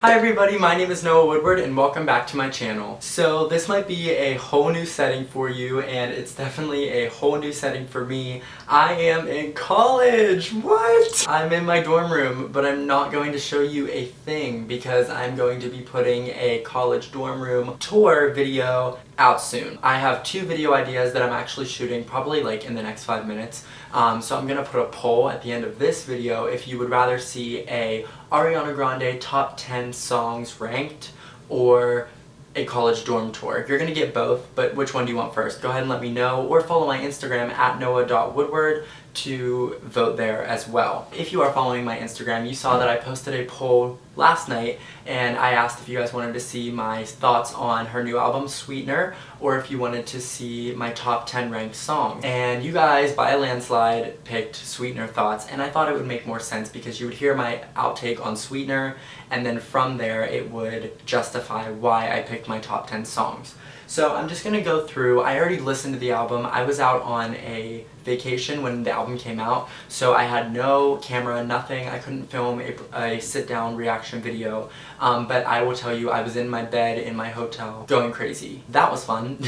Hi everybody, my name is Noah Woodward and welcome back to my channel. So this might be a whole new setting for you and it's definitely a whole new setting for me. I am in college! What? I'm in my dorm room, but I'm not going to show you a thing because I'm going to be putting a college dorm room tour video out soon. I have 2 video ideas that I'm actually shooting probably like in the next 5 minutes. So I'm gonna put a poll at the end of this video if you would rather see a Ariana Grande top 10 songs ranked or a college dorm tour. You're gonna get both, but which one do you want first? Go ahead and let me know, or follow my Instagram at noah.woodward to vote there as well. If you are following my Instagram, you saw that I posted a poll last night and I asked if you guys wanted to see my thoughts on her new album Sweetener or if you wanted to see my top 10 ranked songs. And you guys, by a landslide, picked Sweetener thoughts, and I thought it would make more sense because you would hear my outtake on Sweetener and then from there it would justify why I picked my top 10 songs. So I'm just gonna go through. I already listened to the album. I was out on a vacation when the album came out, so I had no camera, nothing. I couldn't film a sit-down reaction video, but I will tell you, I was in my bed in my hotel going crazy. That was fun.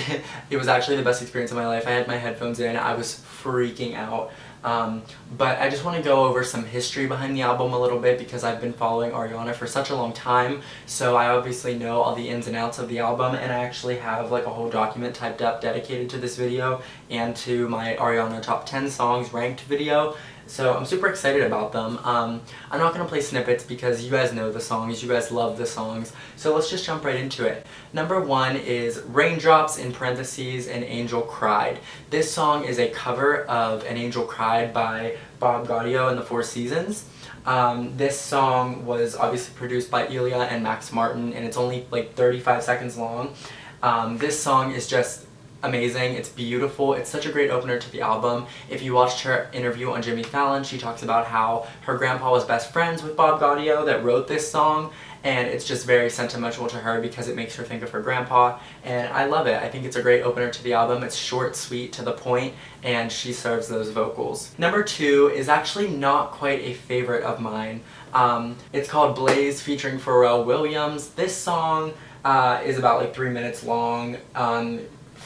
It was actually the best experience of my life. I had my headphones in. I was freaking out. But I just want to go over some history behind the album a little bit because I've been following Ariana for such a long time, so I obviously know all the ins and outs of the album, and I actually have like a whole document typed up dedicated to this video and to my Ariana top 10 songs ranked video. So I'm super excited about them. I'm not going to play snippets because you guys know the songs, you guys love the songs, so let's just jump right into it. Number 1 is Raindrops in parentheses An Angel Cried. This song is a cover of An Angel Cried by Bob Gaudio and the Four Seasons. This song was obviously produced by Elia and Max Martin and it's only like 35 seconds long. This song is just amazing. It's beautiful. It's such a great opener to the album. If you watched her interview on Jimmy Fallon, she talks about how her grandpa was best friends with Bob Gaudio that wrote this song, and it's just very sentimental to her because it makes her think of her grandpa, and I love it. I think it's a great opener to the album. It's short, sweet, to the point, and she serves those vocals. Number 2 is actually not quite a favorite of mine. It's called Blaze featuring Pharrell Williams. This song is about like 3 minutes long.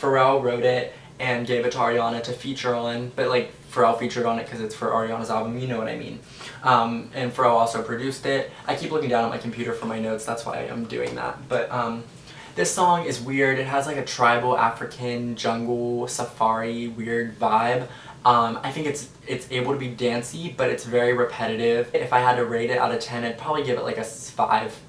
Pharrell wrote it and gave it to Ariana to feature on, but like Pharrell featured on it because it's for Ariana's album, you know what I mean. And Pharrell also produced it. I keep looking down at my computer for my notes, that's why I'm doing that. But this song is weird. It has like a tribal African jungle safari weird vibe. I think it's able to be dancey, but it's very repetitive. If I had to rate it out of 10, I'd probably give it like a 5.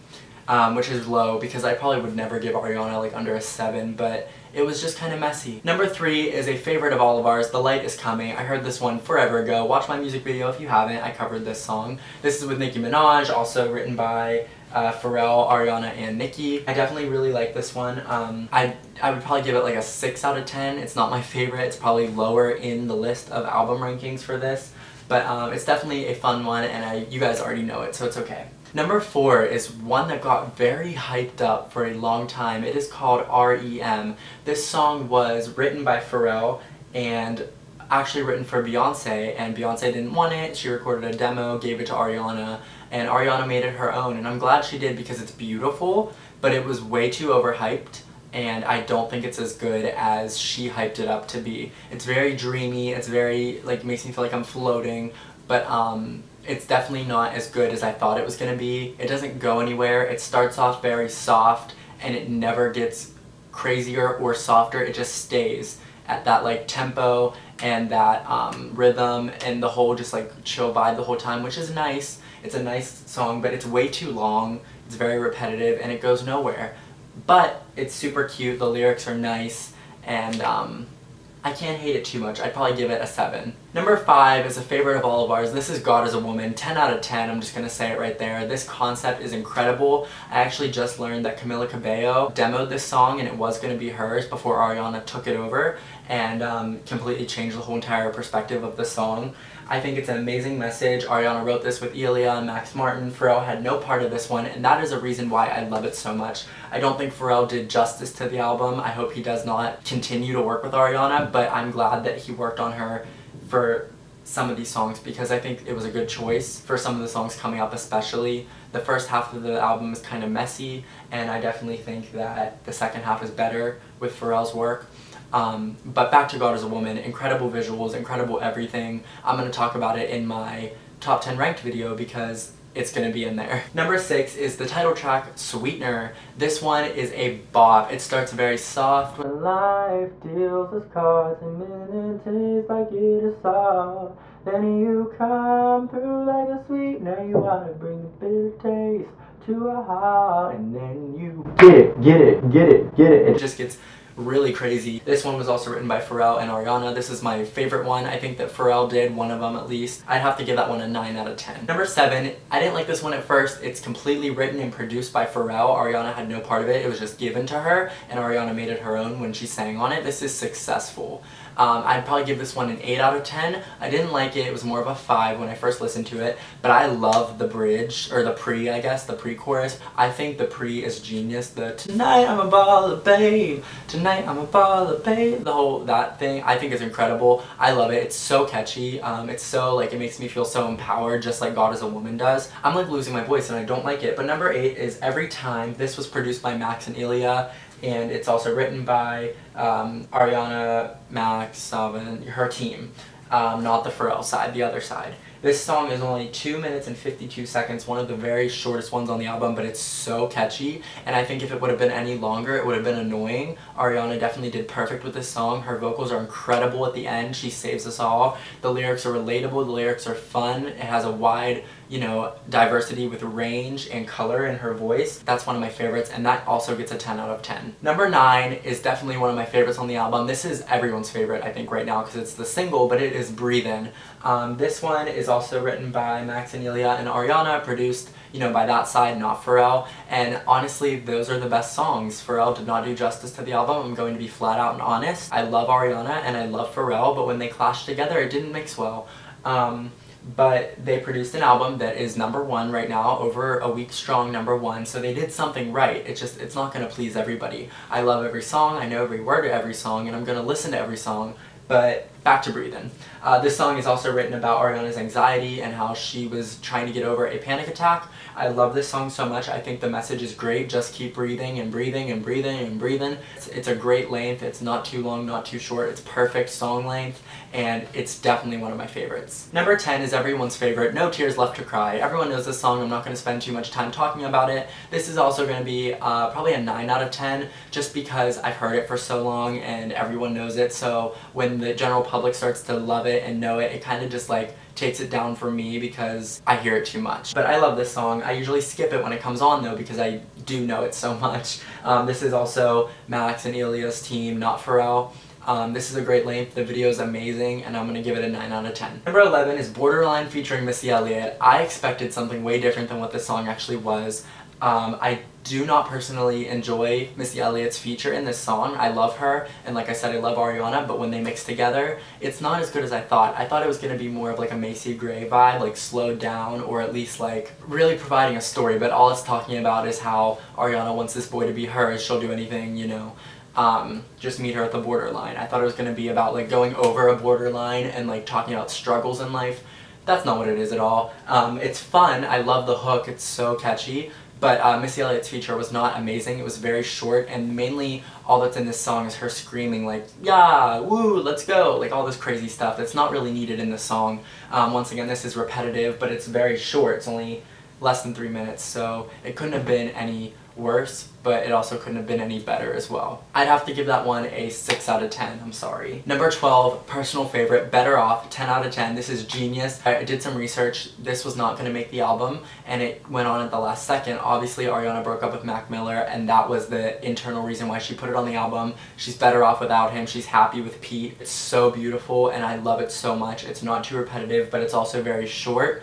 Which is low because I probably would never give Ariana like under a 7, but it was just kind of messy. Number 3 is a favorite of all of ours, The Light Is Coming. I heard this one forever ago. Watch my music video if you haven't. I covered this song. This is with Nicki Minaj, also written by Pharrell, Ariana, and Nicki. I definitely really like this one. I would probably give it like a 6 out of 10. It's not my favorite. It's probably lower in the list of album rankings for this, but it's definitely a fun one, and you guys already know it, so it's okay. Number 4 is one that got very hyped up for a long time. It is called R.e.m. This song was written by Pharrell and actually written for Beyonce, and Beyonce didn't want it. She recorded a demo, gave it to Ariana, and Ariana made it her own, and I'm glad she did because it's beautiful, but it was way too overhyped, and I don't think it's as good as she hyped it up to be. It's very dreamy, it's very, like, makes me feel like I'm floating, but it's definitely not as good as I thought it was going to be. It doesn't go anywhere. It starts off very soft and it never gets crazier or softer. It just stays at that like tempo and that rhythm and the whole just like chill vibe the whole time, which is nice. It's a nice song, but it's way too long. It's very repetitive and it goes nowhere. But it's super cute. The lyrics are nice, and I can't hate it too much. I'd probably give it a 7. Number 5 is a favorite of all of ours. This is God Is a Woman. 10 out of 10. I'm just going to say it right there. This concept is incredible. I actually just learned that Camila Cabello demoed this song and it was going to be hers before Ariana took it over and completely changed the whole entire perspective of the song. I think it's an amazing message. Ariana wrote this with Elia and Max Martin. Pharrell had no part of this one, and that is a reason why I love it so much. I don't think Pharrell did justice to the album. I hope he does not continue to work with Ariana, but I'm glad that he worked on her for some of these songs because I think it was a good choice for some of the songs coming up especially. The first half of the album is kind of messy, and I definitely think that the second half is better with Pharrell's work. But back to God Is a Woman, incredible visuals, incredible everything. I'm going to talk about it in my top 10 ranked video because it's going to be in there. Number 6 is the title track, Sweetener. This one is a bop. It starts very soft. When life deals us cards and minutes like it is soft, then you come through like a sweetener. You want to bring the bitter taste to a heart, and then you get it. It just gets really crazy. This one was also written by Pharrell and Ariana. This is my favorite one. I think that Pharrell did one of them at least. I'd have to give that one a 9 out of 10. Number 7, I didn't like this one at first. It's completely written and produced by Pharrell. Ariana had no part of it. It was just given to her, and Ariana made it her own when she sang on it. This is Successful. I'd probably give this one an 8 out of 10. I didn't like it. It was more of a 5 when I first listened to it, but I love the bridge, or the pre, I guess, the pre-chorus. I think the pre is genius. The tonight I'm a baller, babe, tonight I'm a baller, babe, the whole, that thing, I think is incredible. I love it. It's so catchy. It's so, like, it makes me feel so empowered, just like God Is a Woman does. I'm, like, losing my voice and I don't like it. But number 8 is Everytime. This was produced by Max and Ilya, and it's also written by Ariana, Max, Salvin, her team. Not the Pharrell side, the other side. This song is only 2 minutes and 52 seconds, one of the very shortest ones on the album, but it's so catchy, and I think if it would have been any longer, it would have been annoying. Ariana definitely did perfect with this song. Her vocals are incredible at the end. She saves us all. The lyrics are relatable. The lyrics are fun. It has a wide, you know, diversity with range and color in her voice. That's one of my favorites, and that also gets a 10 out of 10. Number 9 is definitely one of my favorites on the album. This is everyone's favorite, I think, right now, because it's the single, but it is Breathin. This one is also written by Max and Ilya and Ariana, produced, you know, by that side, not Pharrell, and honestly, those are the best songs. Pharrell did not do justice to the album. I'm going to be flat out and honest. I love Ariana and I love Pharrell, but when they clashed together, it didn't mix well. But they produced an album that is #1 right now, over a week strong #1, so they did something right. It's not going to please everybody. I love every song, I know every word to every song, and I'm going to listen to every song, but back to Breathin. This song is also written about Ariana's anxiety and how she was trying to get over a panic attack. I love this song so much. I think the message is great. Just keep breathing and breathing and breathing and breathing. It's a great length. It's not too long, not too short. It's perfect song length, and it's definitely one of my favorites. Number 10 is everyone's favorite, No Tears Left to Cry. Everyone knows this song. I'm not going to spend too much time talking about it. This is also going to be probably a 9 out of 10, just because I've heard it for so long and everyone knows it. So when the general public starts to love it and know it, it kind of just like takes it down for me because I hear it too much. But I love this song. I usually skip it when it comes on though because I do know it so much. This is also Max and Ilya's team, not Pharrell. This is a great length, the video is amazing, and I'm going to give it a 9 out of 10. Number 11 is Borderline featuring Missy Elliot. I expected something way different than what this song actually was. I do not personally enjoy Missy Elliott's feature in this song. I love her, and like I said, I love Ariana, but when they mix together, it's not as good as I thought. I thought it was going to be more of like a Macy Gray vibe, like slowed down, or at least like really providing a story, but all it's talking about is how Ariana wants this boy to be hers, she'll do anything, you know. Just meet her at the borderline. I thought it was going to be about like going over a borderline and like talking about struggles in life. That's not what it is at all. It's fun. I love the hook. It's so catchy. But Missy Elliott's feature was not amazing. It was very short, and mainly all that's in this song is her screaming like, yeah, woo, let's go, like all this crazy stuff that's not really needed in the song. Once again, this is repetitive, but it's very short. It's only less than 3 minutes, so it couldn't have been any worse, but it also couldn't have been any better as well. I'd have to give that one a 6 out of 10, I'm sorry. Number 12, personal favorite, Better Off, 10 out of 10. This is genius. I did some research. This was not going to make the album, and it went on at the last second. Obviously, Ariana broke up with Mac Miller, and that was the internal reason why she put it on the album. She's better off without him. She's happy with Pete. It's so beautiful, and I love it so much. It's not too repetitive, but it's also very short.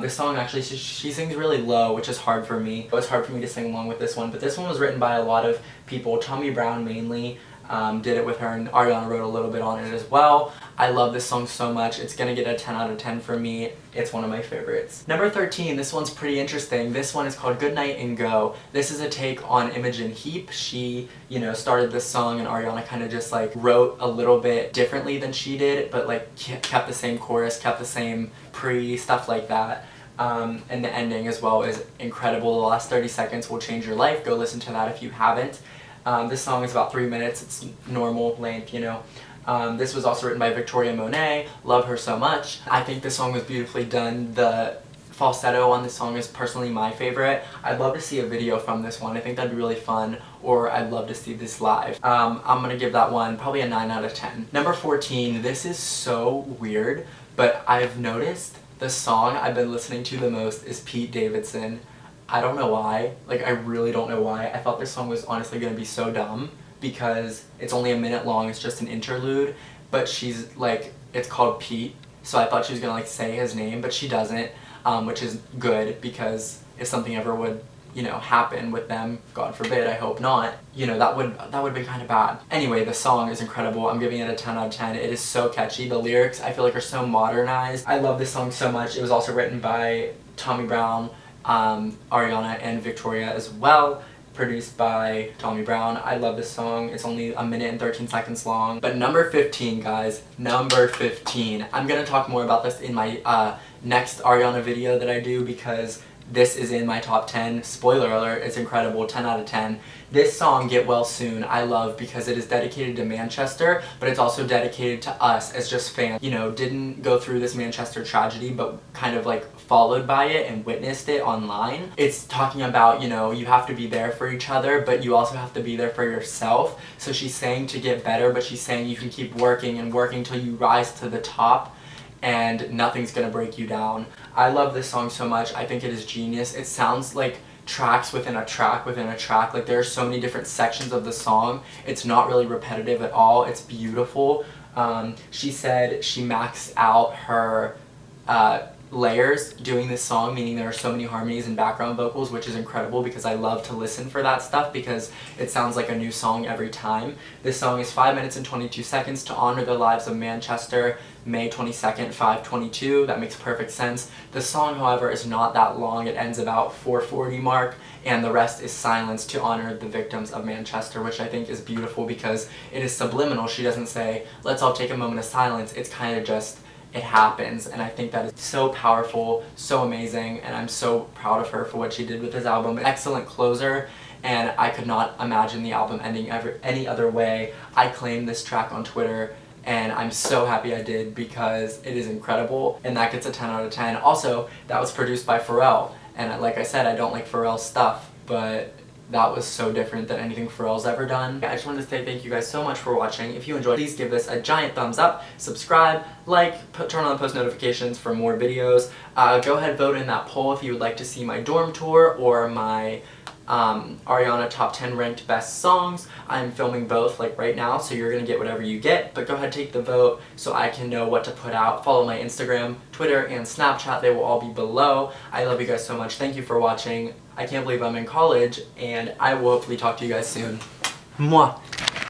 This song actually, she sings really low, which is hard for me. It was hard for me to sing along with this one, but this one was written by a lot of people. Tommy Brown mainly did it with her, and Ariana wrote a little bit on it as well. I love this song so much. It's gonna get a 10 out of 10 for me. It's one of my favorites. Number 13, this one's pretty interesting. This one is called Goodnight and Go. This is a take on Imogen Heap. She, you know, started this song, and Ariana kind of just like wrote a little bit differently than she did, but like kept the same chorus, kept the same pre, stuff like that. And the ending as well is incredible. The last 30 seconds will change your life. Go listen to that if you haven't. This song is about 3 minutes. It's normal length, you know. This was also written by Victoria Monet. Love her so much. I think this song was beautifully done. The falsetto on this song is personally my favorite. I'd love to see a video from this one. I think that'd be really fun, or I'd love to see this live. I'm gonna give that one probably a 9 out of 10. Number 14, this is so weird, but I've noticed the song I've been listening to the most is Pete Davidson. I don't know why. Like, I really don't know why. I thought this song was honestly gonna be so dumb because it's only a minute long, it's just an interlude, but she's like, it's called Pete, so I thought she was gonna like say his name, but she doesn't. Which is good, because if something ever would, you know, happen with them, God forbid, I hope not, you know, that would be kind of bad. Anyway, the song is incredible. I'm giving it a 10 out of 10. It is so catchy. The lyrics, I feel like, are so modernized. I love this song so much. It was also written by Tommy Brown, Ariana, and Victoria as well. Produced by Tommy Brown. I love this song. It's only a minute and 13 seconds long. But number 15, guys, number 15. I'm gonna talk more about this in my next Ariana video that I do, because this is in my top 10. Spoiler alert, it's incredible, 10 out of 10. This song, Get Well Soon, I love because it is dedicated to Manchester, but it's also dedicated to us as just fans. You know, didn't go through this Manchester tragedy, but kind of like followed by it and witnessed it online. It's talking about, you know, you have to be there for each other, but you also have to be there for yourself. So she's saying to get better, but she's saying you can keep working and working till you rise to the top, and nothing's gonna break you down. I love this song so much. I think it is genius. It sounds like tracks within a track within a track. Like, there are so many different sections of the song. It's not really repetitive at all. It's beautiful. She said she maxed out her layers doing this song, meaning there are so many harmonies and background vocals, which is incredible because I love to listen for that stuff because it sounds like a new song every time. This song is 5 minutes and 22 seconds to honor the lives of Manchester, May 22nd, 5:22. That makes perfect sense. The song, however, is not that long. It ends about 4:40 mark, and the rest is silence to honor the victims of Manchester, which I think is beautiful because it is subliminal. She doesn't say, let's all take a moment of silence. It's kind of just, it happens, and I think that is so powerful, so amazing, and I'm so proud of her for what she did with this album. Excellent closer, and I could not imagine the album ending any other way. I claimed this track on Twitter, and I'm so happy I did because it is incredible, and that gets a 10 out of 10. Also, that was produced by Pharrell, and like I said, I don't like Pharrell's stuff, but that was so different than anything Pharrell's ever done. I just wanted to say thank you guys so much for watching. If you enjoyed, please give this a giant thumbs up, subscribe, like, turn on the post notifications for more videos. Go ahead, vote in that poll if you would like to see my dorm tour or my Ariana top 10 ranked best songs. I'm filming both like right now, so you're gonna get whatever you get, but go ahead, take the vote so I can know what to put out. Follow my Instagram, Twitter, and Snapchat. They will all be below. I love you guys so much. Thank you for watching. I can't believe I'm in college, and I will hopefully talk to you guys soon. Mwah!